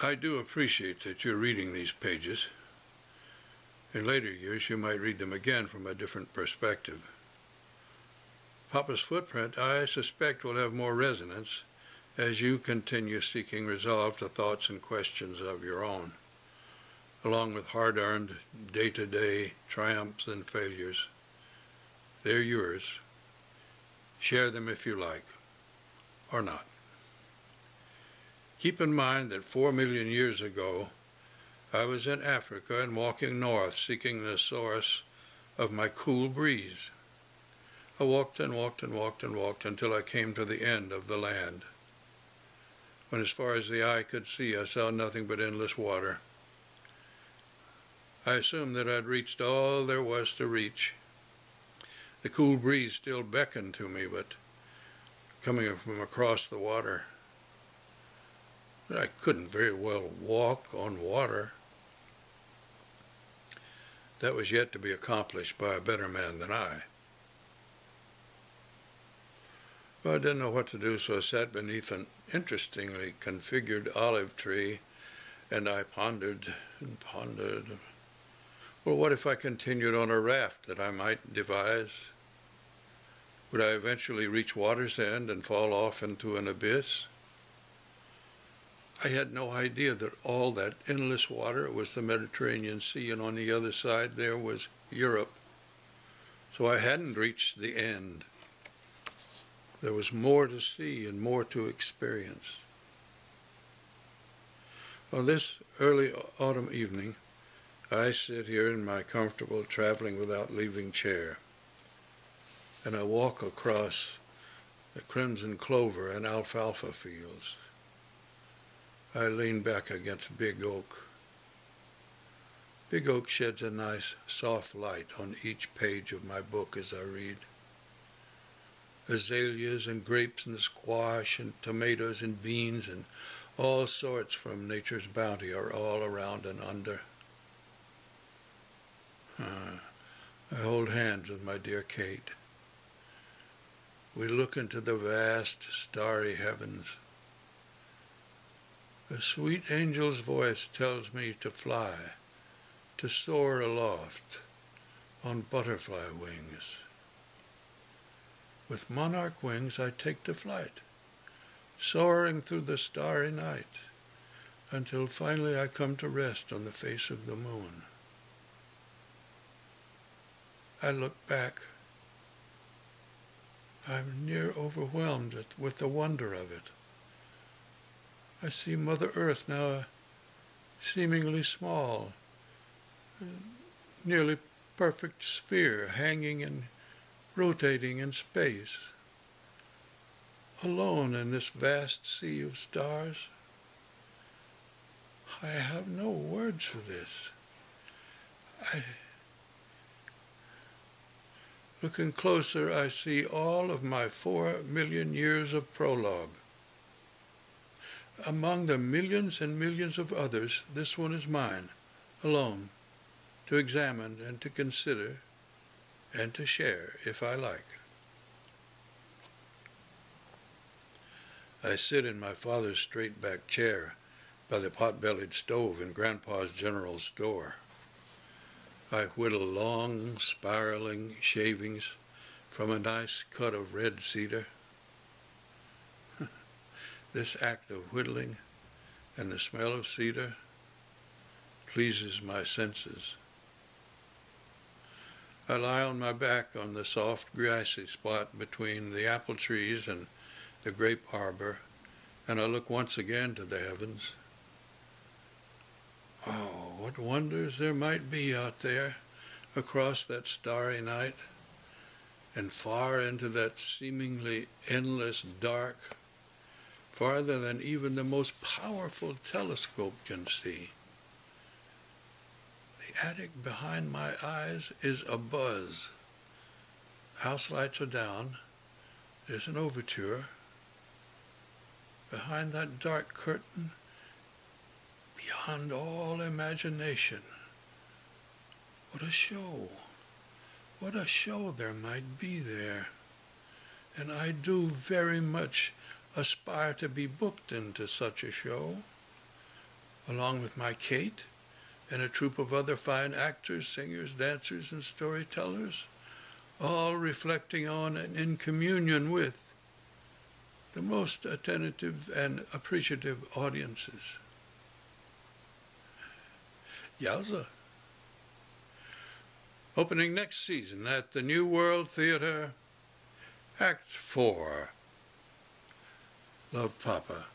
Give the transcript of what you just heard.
I do appreciate that you're reading these pages. In later years, you might read them again from a different perspective. Papa's footprint, I suspect, will have more resonance as you continue seeking resolve to thoughts and questions of your own, along with hard-earned day-to-day triumphs and failures. They're yours. Share them if you like, or not. Keep in mind that 4 million years ago, I was in Africa and walking north, seeking the source of my cool breeze. I walked and walked and walked and walked until I came to the end of the land. When as far as the eye could see, I saw nothing but endless water. I assumed that I'd reached all there was to reach. The cool breeze still beckoned to me, but coming from across the water. But I couldn't very well walk on water. That was yet to be accomplished by a better man than I. Well, I didn't know what to do, so I sat beneath an interestingly configured olive tree, and I pondered and pondered. Well, what if I continued on a raft that I might devise? Would I eventually reach water's end and fall off into an abyss? I had no idea that all that endless water was the Mediterranean Sea, and on the other side there was Europe. So I hadn't reached the end. There was more to see and more to experience. On this early autumn evening, I sit here in my comfortable traveling without leaving chair, and I walk across the crimson clover and alfalfa fields. I lean back against Big Oak. Big Oak sheds a nice, soft light on each page of my book as I read. Azaleas and grapes and squash and tomatoes and beans and all sorts from nature's bounty are all around and under. I hold hands with my dear Kate. We look into the vast, starry heavens. A sweet angel's voice tells me to fly, to soar aloft on butterfly wings. With monarch wings I take to flight, soaring through the starry night, until finally I come to rest on the face of the moon. I look back. I'm near overwhelmed with the wonder of it. I see Mother Earth now seemingly small, nearly perfect sphere hanging and rotating in space, alone in this vast sea of stars. I have no words for this. Looking closer, I see all of my 4 million years of prologue. Among the millions and millions of others, this one is mine, alone, to examine and to consider and to share if I like. I sit in my father's straight-back chair by the pot-bellied stove in Grandpa's general store. I whittle long, spiraling shavings from a nice cut of red cedar. This act of whittling and the smell of cedar pleases my senses. I lie on my back on the soft, grassy spot between the apple trees and the grape arbor, and I look once again to the heavens. Oh, what wonders there might be out there across that starry night and far into that seemingly endless dark, farther than even the most powerful telescope can see. The attic behind my eyes is abuzz. House lights are down. There's an overture. Behind that dark curtain, beyond all imagination, what a show. What a show there might be there. And I do very much aspire to be booked into such a show. along with my Kate and a troupe of other fine actors, singers, dancers, and storytellers, all reflecting on and in communion with the most attentive and appreciative audiences. Yowza. Opening next season at the New World Theater, Act 4. Love, Papa.